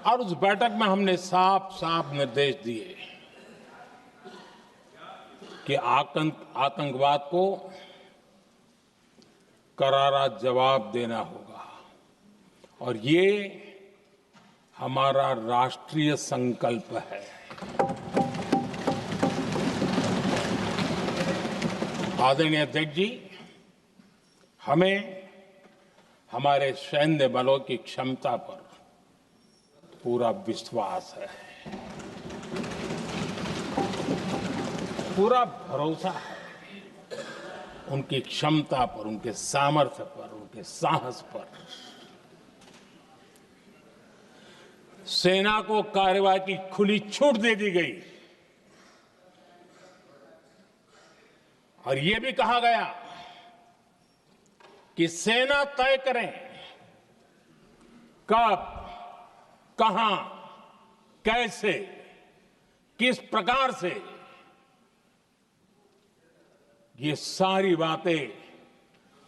और उस बैठक में हमने साफ साफ निर्देश दिए कि आतंकवाद को करारा जवाब देना होगा और ये हमारा राष्ट्रीय संकल्प है। आदरणीय अध्यक्ष जी, हमें हमारे सैन्य बलों की क्षमता पर पूरा विश्वास है, पूरा भरोसा है उनकी क्षमता पर, उनके सामर्थ्य पर, उनके साहस पर। सेना को कार्रवाई की खुली छूट दे दी गई और यह भी कहा गया कि सेना तय करें कब, कहां, कैसे, किस प्रकार से। ये सारी बातें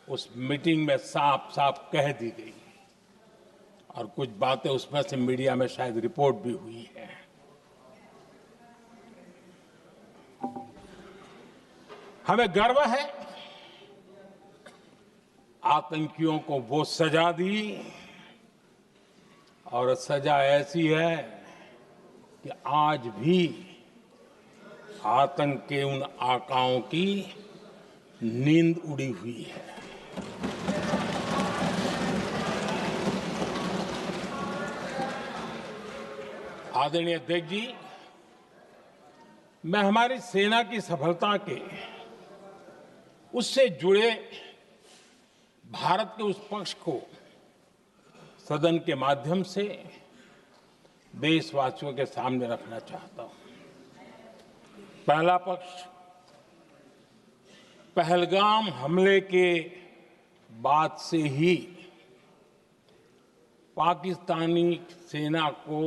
उस मीटिंग में साफ साफ कह दी गई और कुछ बातें उसमें से मीडिया में शायद रिपोर्ट भी हुई है। हमें गर्व है आतंकियों को वो सजा दी और सजा ऐसी है कि आज भी आतंक के उन आकाओं की नींद उड़ी हुई है। आदरणीय अध्यक्ष जी, मैं हमारी सेना की सफलता के उससे जुड़े भारत के उस पक्ष को सदन के माध्यम से देशवासियों के सामने रखना चाहता हूं। पहला पक्ष, पहलगाम हमले के बाद से ही पाकिस्तानी सेना को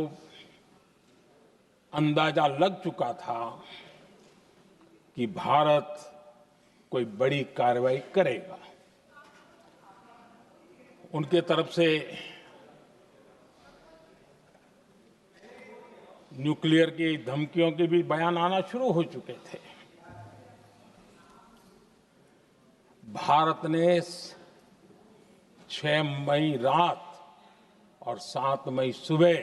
अंदाजा लग चुका था कि भारत कोई बड़ी कार्रवाई करेगा। उनके तरफ से न्यूक्लियर की धमकियों के भी बयान आना शुरू हो चुके थे। भारत ने 6 मई रात और 7 मई सुबह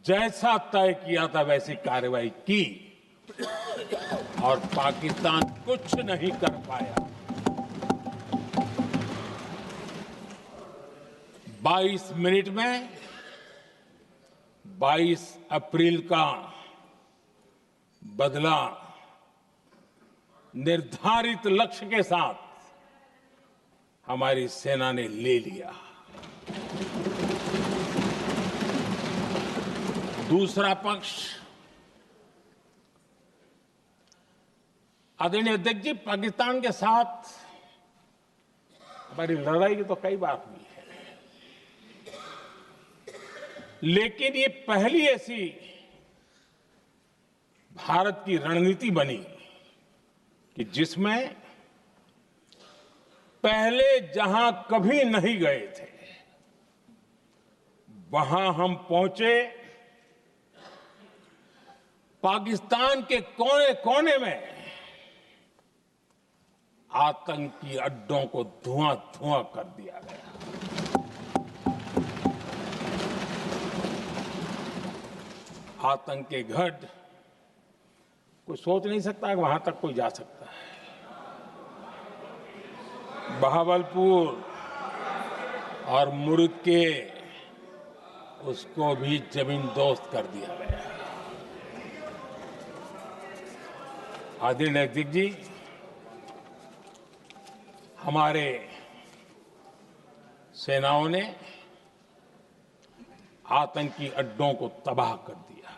जैसा तय किया था वैसी कार्रवाई की और पाकिस्तान कुछ नहीं कर पाया। 22 मिनट में 22 अप्रैल का बदला निर्धारित लक्ष्य के साथ हमारी सेना ने ले लिया। दूसरा पक्ष, आदरणीय अध्यक्ष जी, पाकिस्तान के साथ हमारी लड़ाई तो कई बार हुई है, लेकिन ये पहली ऐसी भारत की रणनीति बनी कि जिसमें पहले जहां कभी नहीं गए थे वहां हम पहुंचे। पाकिस्तान के कोने कोने में आतंकी अड्डों को धुआं धुआं कर दिया गया। आतंक के गढ़ कोई सोच नहीं सकता कि वहां तक कोई जा सकता है। बहावलपुर और मुर्ग के उसको भी जमीन दोस्त कर दिया गया। आदरणीय अध्यक्ष जी, हमारे सेनाओं ने आतंकी अड्डों को तबाह कर दिया।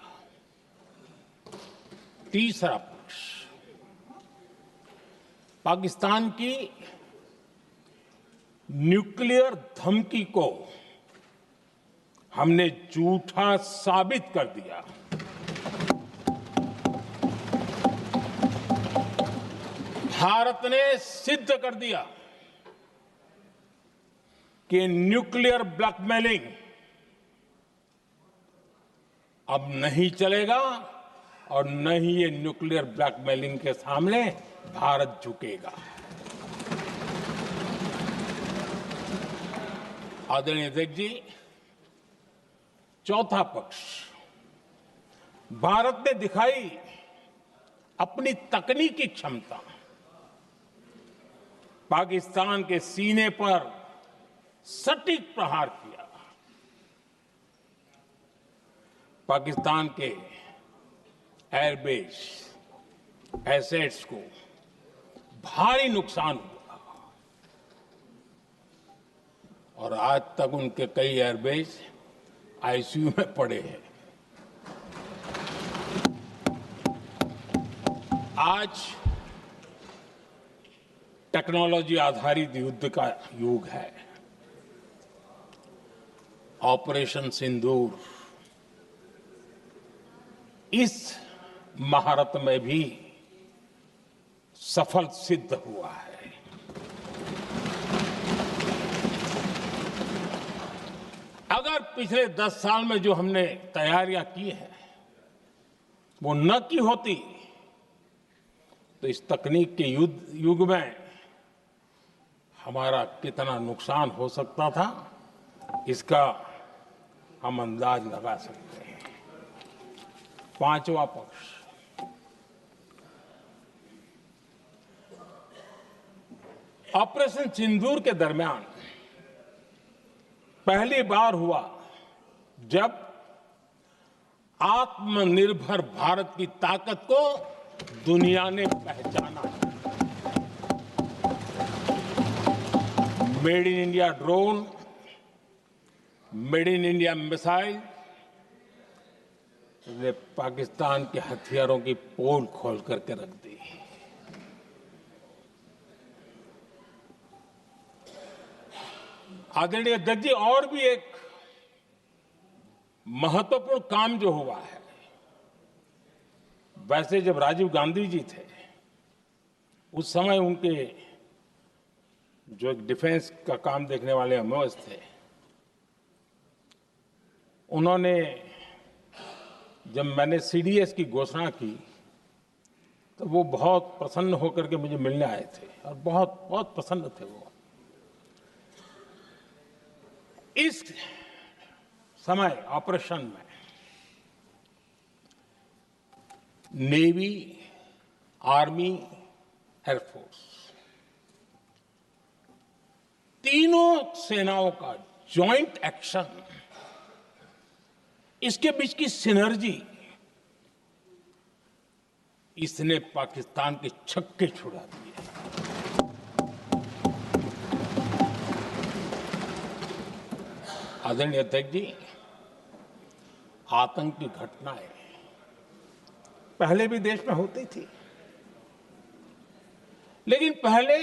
तीसरा पक्ष, पाकिस्तान की न्यूक्लियर धमकी को हमने झूठा साबित कर दिया। भारत ने सिद्ध कर दिया कि न्यूक्लियर ब्लैकमेलिंग अब नहीं चलेगा और न ही ये न्यूक्लियर ब्लैकमेलिंग के सामने भारत झुकेगा। आदरणीय अध्यक्ष जी, चौथा पक्ष, भारत ने दिखाई अपनी तकनीकी क्षमता। पाकिस्तान के सीने पर सटीक प्रहार किया। पाकिस्तान के एयरबेस एसेट्स को भारी नुकसान हुआ और आज तक उनके कई एयरबेस आईसीयू में पड़े हैं। आज टेक्नोलॉजी आधारित युद्ध का युग है। ऑपरेशन सिंदूर इस महारत में भी सफल सिद्ध हुआ है। अगर पिछले 10 साल में जो हमने तैयारियां की हैं वो न की होती तो इस तकनीक के युग में हमारा कितना नुकसान हो सकता था, इसका हम अंदाज लगा सकते हैं। पांचवा पक्ष, ऑपरेशन सिंदूर के दरमियान पहली बार हुआ जब आत्मनिर्भर भारत की ताकत को दुनिया ने पहचाना। Made in India drone, made in India missile ने पाकिस्तान के हथियारों की पोल खोल करके रख दी। आदरणीय अध्यक्ष जी, और भी एक महत्वपूर्ण काम जो हुआ है, वैसे जब राजीव गांधी जी थे उस समय उनके जो एक डिफेंस का काम देखने वाले एमओएस थे, उन्होंने जब मैंने सीडीएस की घोषणा की तो वो बहुत प्रसन्न होकर के मुझे मिलने आए थे और बहुत बहुत प्रसन्न थे वो। इस समय ऑपरेशन में नेवी, आर्मी, एयरफोर्स तीनों सेनाओं का जॉइंट एक्शन, इसके बीच की सिनर्जी, इसने पाकिस्तान के छक्के छुड़ा दिए। आदरणीय अध्यक्ष जी, आतंक की घटनाएं पहले भी देश में होती थी, लेकिन पहले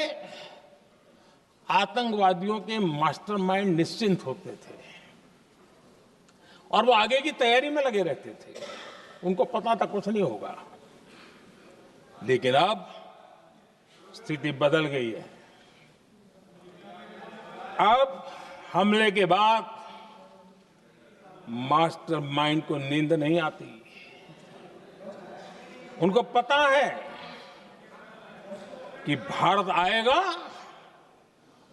आतंकवादियों के मास्टरमाइंड निश्चिंत होते थे और वो आगे की तैयारी में लगे रहते थे। उनको पता था कुछ नहीं होगा। लेकिन अब स्थिति बदल गई है। अब हमले के बाद मास्टरमाइंड को नींद नहीं आती। उनको पता है कि भारत आएगा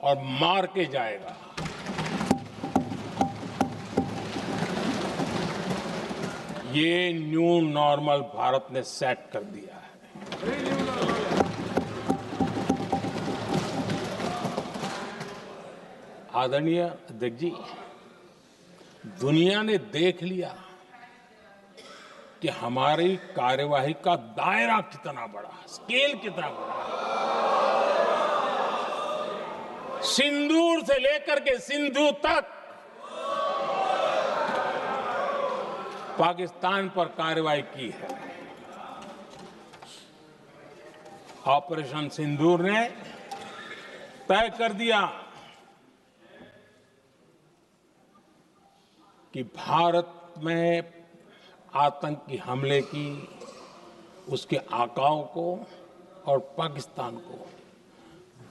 और मार के जाएगा। ये न्यू नॉर्मल भारत ने सेट कर दिया है। आदरणीय अध्यक्ष जी, दुनिया ने देख लिया कि हमारी कार्यवाही का दायरा कितना बड़ा, स्केल कितना बड़ा। सिंदूर से लेकर के सिंधु तक पाकिस्तान पर कार्रवाई की है। ऑपरेशन सिंदूर ने तय कर दिया कि भारत में आतंकी हमले की, उसके आकाओं को और पाकिस्तान को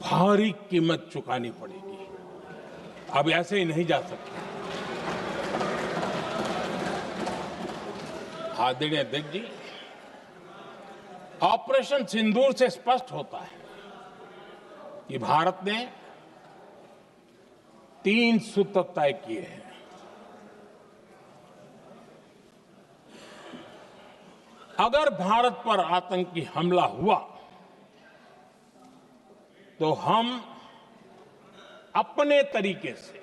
भारी कीमत चुकानी पड़ेगी। अब ऐसे ही नहीं जा सकते। आदरणीय अध्यक्ष जी, ऑपरेशन सिंदूर से स्पष्ट होता है कि भारत ने 3 सूत्र तय किए हैं। अगर भारत पर आतंकी हमला हुआ तो हम अपने तरीके से,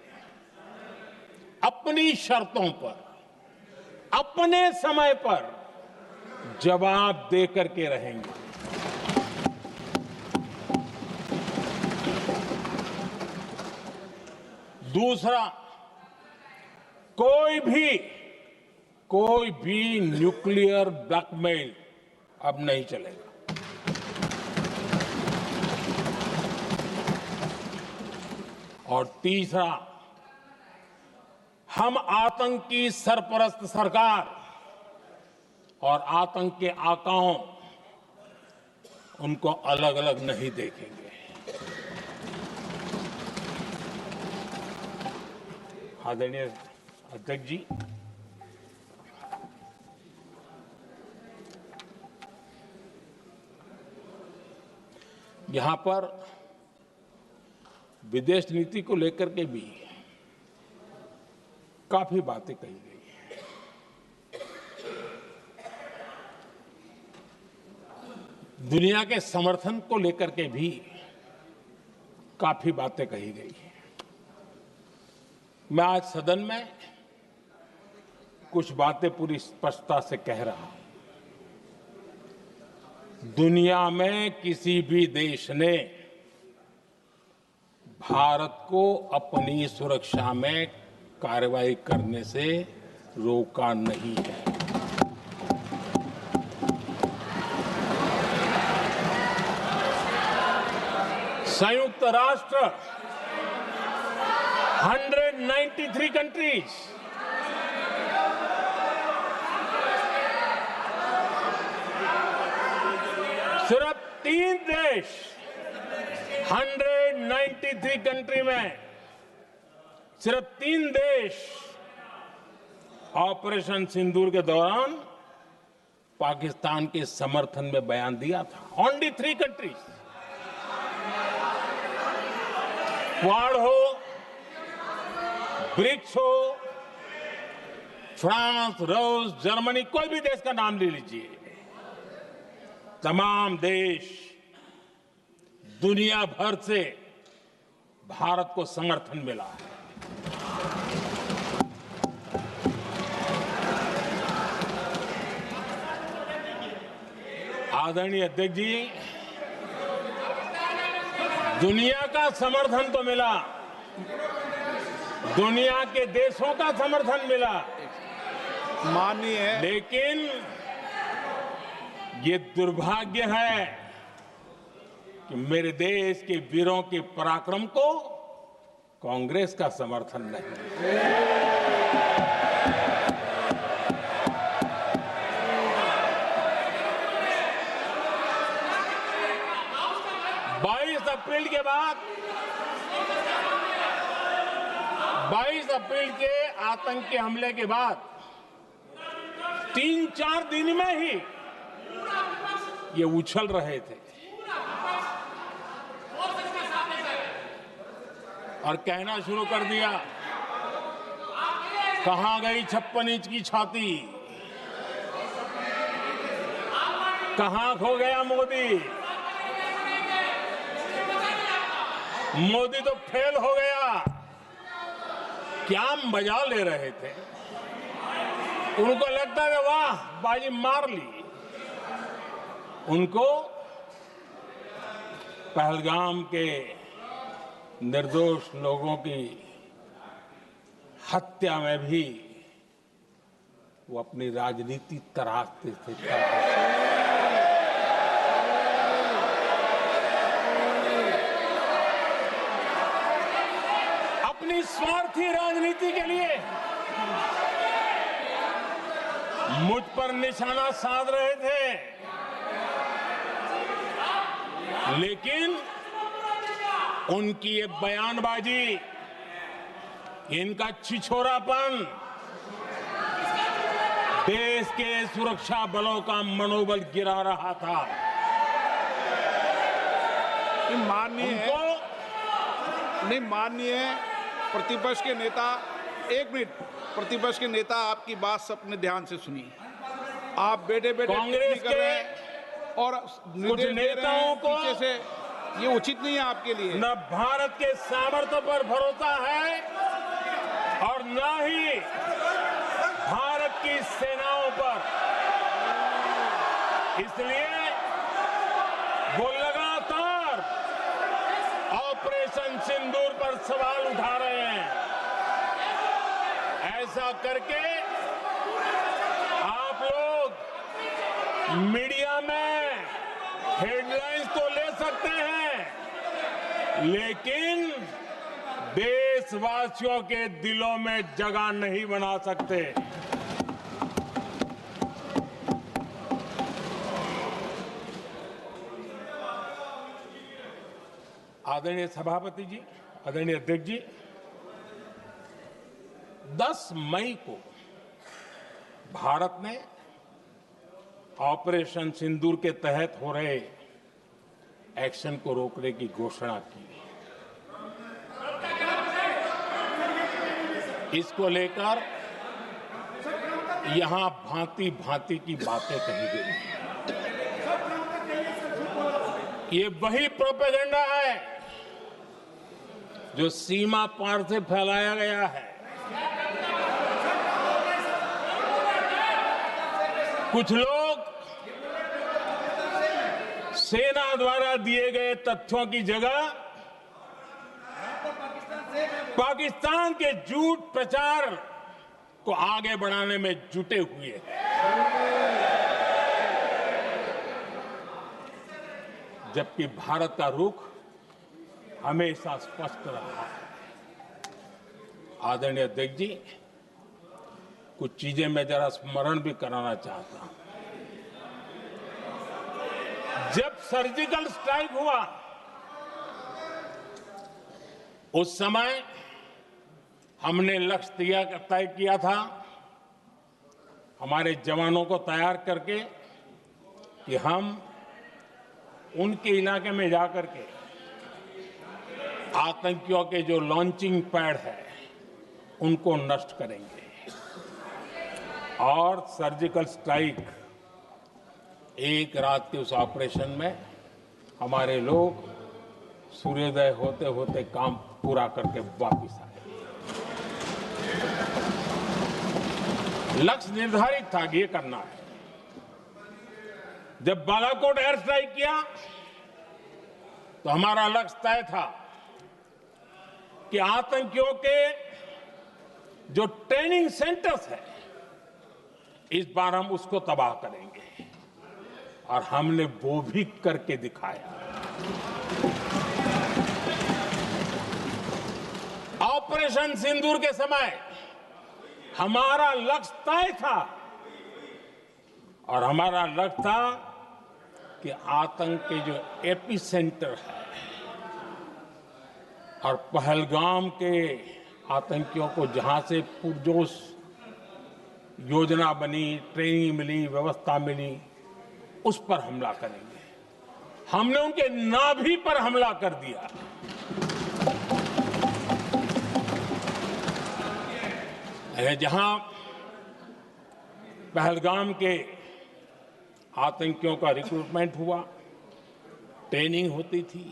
अपनी शर्तों पर, अपने समय पर जवाब दे करके रहेंगे। दूसरा, कोई भी न्यूक्लियर ब्लैकमेल अब नहीं चलेगा। और तीसरा, हम आतंक की सरपरस्त सरकार और आतंक के आकाओं उनको अलग अलग नहीं देखेंगे। आदरणीय अध्यक्ष जी, यहां पर विदेश नीति को लेकर के भी काफी बातें कही गई हैं। दुनिया के समर्थन को लेकर के भी काफी बातें कही गई हैं। मैं आज सदन में कुछ बातें पूरी स्पष्टता से कह रहा हूं। दुनिया में किसी भी देश ने भारत को अपनी सुरक्षा में कार्रवाई करने से रोका नहीं है। संयुक्त राष्ट्र 193 कंट्रीज, सिर्फ 3 देश 193 कंट्री में सिर्फ 3 देश ऑपरेशन सिंदूर के दौरान पाकिस्तान के समर्थन में बयान दिया था। Only 3 countries. क्वाड हो, ब्रिक्स हो, फ्रांस, रूस, जर्मनी, कोई भी देश का नाम ले लीजिए, तमाम देश दुनिया भर से भारत को समर्थन मिला है। आदरणीय अध्यक्ष जी, दुनिया का समर्थन तो मिला, दुनिया के देशों का समर्थन मिला, माननीय, लेकिन ये दुर्भाग्य है कि मेरे देश के वीरों के पराक्रम को कांग्रेस का समर्थन नहीं। 22 अप्रैल के बाद, 22 अप्रैल के आतंकी हमले के बाद 3-4 दिन में ही ये उछल रहे थे और कहना शुरू कर दिया, कहां गई 56 इंच की छाती, कहां खो गया मोदी, मोदी तो फेल हो गया। क्या मजा ले रहे थे। उनको लगता है वाह बाजी मार ली। उनको पहलगाम के निर्दोष लोगों की हत्या में भी वो अपनी राजनीति तराशते थे। अपनी स्वार्थी राजनीति के लिए मुझ पर निशाना साध रहे थे, लेकिन उनकी ये बयानबाजी, इनका छिछोरापन देश के सुरक्षा बलों का मनोबल गिरा रहा था। माननीय प्रतिपक्ष के नेता, एक मिनट, प्रतिपक्ष के नेता, आपकी बात सबने ध्यान से सुनी। आप बेटे कांग्रेस कर रहे हैं और कुछ नेताओं को पीछे से, ये उचित नहीं है आपके लिए। न भारत के सामर्थ्य पर भरोसा है और न ही भारत की सेनाओं पर। इसलिए वो लगातार ऑपरेशन सिंदूर पर सवाल उठा रहे हैं। ऐसा करके आप लोग मीडिया में हेडलाइंस तो ले सकते हैं, लेकिन देशवासियों के दिलों में जगह नहीं बना सकते। आदरणीय सभापति जी, आदरणीय अध्यक्ष जी, 10 मई को भारत ने ऑपरेशन सिंदूर के तहत हो रहे एक्शन को रोकने की घोषणा की। इसको लेकर यहां भांति भांति की बातें कही गई। ये वही प्रोपेगेंडा है जो सीमा पार से फैलाया गया है। कुछ लोग सेना द्वारा दिए गए तथ्यों की जगह पाकिस्तान के झूठ प्रचार को आगे बढ़ाने में जुटे हुए हैं। जबकि भारत का रुख हमेशा स्पष्ट रहा है। आदरणीय अध्यक्ष जी, कुछ चीजें मैं जरा स्मरण भी कराना चाहता हूं। जब सर्जिकल स्ट्राइक हुआ, उस समय हमने लक्ष्य तय किया था, हमारे जवानों को तैयार करके, कि हम उनके इलाके में जाकर के आतंकियों के जो लॉन्चिंग पैड है उनको नष्ट करेंगे। और सर्जिकल स्ट्राइक, एक रात के उस ऑपरेशन में हमारे लोग सूर्योदय होते होते काम पूरा करके वापस आए। लक्ष्य निर्धारित था कि ये करना है। जब बालाकोट एयर स्ट्राइक किया तो हमारा लक्ष्य तय था कि आतंकियों के जो ट्रेनिंग सेंटर्स है, इस बार हम उसको तबाह करेंगे, और हमने वो भी करके दिखाया। ऑपरेशन सिंदूर के समय हमारा लक्ष्य तय था, और हमारा लक्ष्य था कि आतंक के जो एपी सेंटर है और पहलगाम के आतंकियों को जहां से पुरजोश योजना बनी, ट्रेनिंग मिली, व्यवस्था मिली, उस पर हमला करेंगे। हमने उनके नाभि पर हमला कर दिया। जहां पहलगाम के आतंकियों का रिक्रूटमेंट हुआ, ट्रेनिंग होती थी,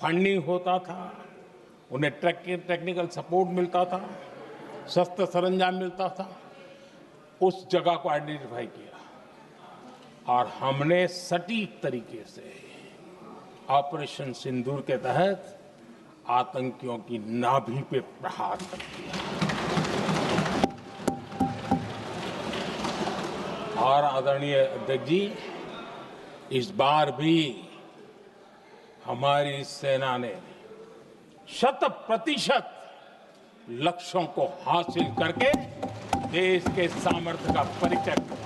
फंडिंग होता था, उन्हें टेक्निकल सपोर्ट मिलता था, शस्त्र सरंजाम मिलता था, उस जगह को आइडेंटिफाई किया और हमने सटीक तरीके से ऑपरेशन सिंदूर के तहत आतंकियों की नाभि पे प्रहार कर दिया। और आदरणीय अध्यक्ष जी, इस बार भी हमारी सेना ने 100% लक्ष्यों को हासिल करके देश के सामर्थ्य का परिचय दिया।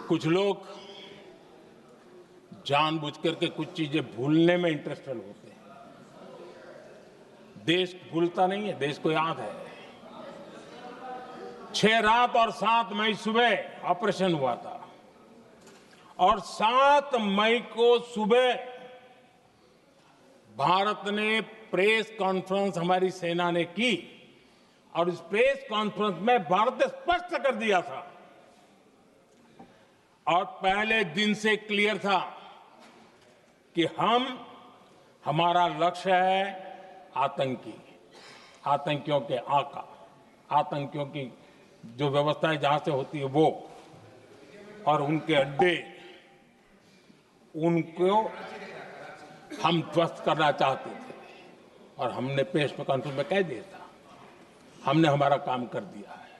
कुछ लोग जानबूझ करके कुछ चीजें भूलने में इंटरेस्टेड होते हैं। देश भूलता नहीं है, देश को याद है। 6 रात और 7 मई सुबह ऑपरेशन हुआ था और 7 मई को सुबह भारत ने प्रेस कॉन्फ्रेंस हमारी सेना ने की और इस प्रेस कॉन्फ्रेंस में भारत ने स्पष्ट कर दिया था और पहले दिन से क्लियर था कि हमारा लक्ष्य है आतंकियों के आका, आतंकियों की जो व्यवस्थाएं जहां से होती है वो और उनके अड्डे, उनको हम ध्वस्त करना चाहते थे और हमने प्रेस कॉन्फ्रेंस में कह दिया था, हमने हमारा काम कर दिया है,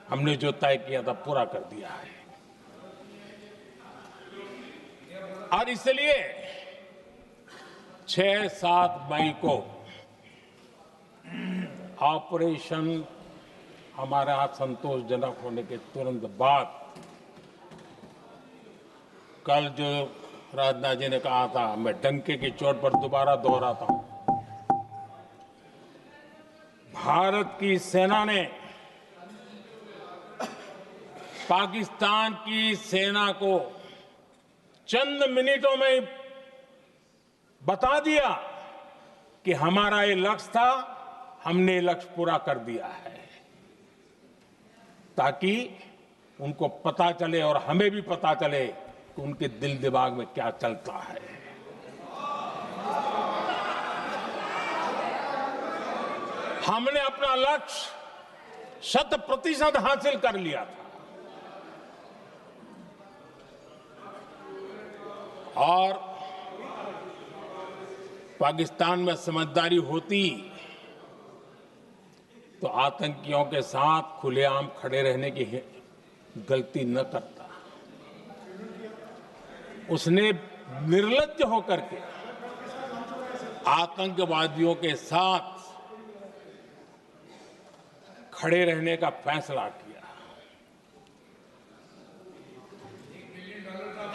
हमने जो तय किया था पूरा कर दिया है। और इसलिए 6-7 मई को ऑपरेशन हमारे हाथ संतोषजनक होने के तुरंत बाद कल जो राजनाथ जी ने कहा था, मैं डंके की चोट पर दोबारा दोहराता हूं, भारत की सेना ने पाकिस्तान की सेना को चंद मिनटों में ही बता दिया कि हमारा ये लक्ष्य था, हमने ये लक्ष्य पूरा कर दिया है, ताकि उनको पता चले और हमें भी पता चले कि उनके दिल दिमाग में क्या चलता है। हमने अपना लक्ष्य 100% हासिल कर लिया था और पाकिस्तान में समझदारी होती तो आतंकियों के साथ खुलेआम खड़े रहने की गलती न करता। उसने निर्लज्ज होकर के आतंकवादियों के साथ खड़े रहने का फैसला किया।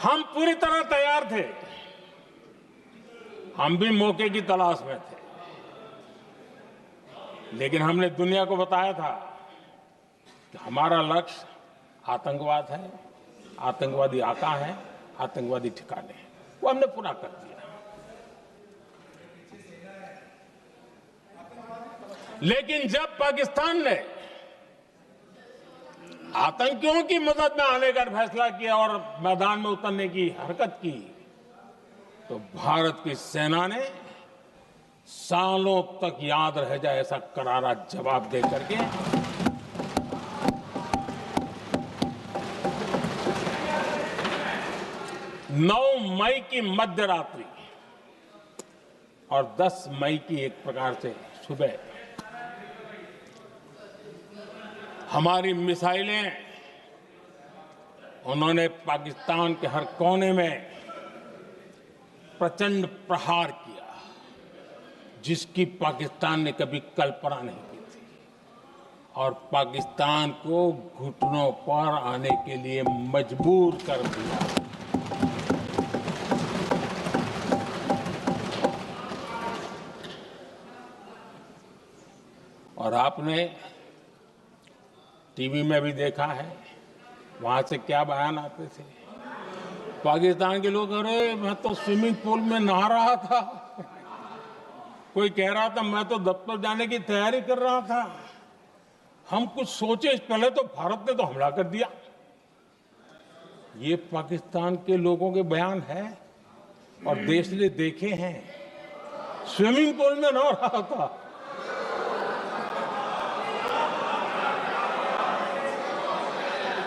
हम पूरी तरह तैयार थे, हम भी मौके की तलाश में थे, लेकिन हमने दुनिया को बताया था कि हमारा लक्ष्य आतंकवाद है, आतंकवादी आका है, आतंकवादी ठिकाने हैं, वो हमने पूरा कर दिया। लेकिन जब पाकिस्तान ने आतंकियों की मदद में आने का फैसला किया और मैदान में उतरने की हरकत की, तो भारत की सेना ने सालों तक याद रह जाए ऐसा करारा जवाब दे करके नौ मई की मध्यरात्रि और 10 मई की एक प्रकार से सुबह हमारी मिसाइलें उन्होंने पाकिस्तान के हर कोने में प्रचंड प्रहार किया, जिसकी पाकिस्तान ने कभी कल्पना नहीं की थी और पाकिस्तान को घुटनों पर आने के लिए मजबूर कर दिया। और आपने टीवी में भी देखा है, वहां से क्या बयान आते थे। पाकिस्तान के लोग, अरे मैं तो स्विमिंग पूल में नहा रहा था, कोई कह रहा था मैं तो दफ्तर जाने की तैयारी कर रहा था, हम कुछ सोचे पहले तो भारत ने तो हमला कर दिया। ये पाकिस्तान के लोगों के बयान है और देश ने देखे हैं। स्विमिंग पूल में नहा रहा था,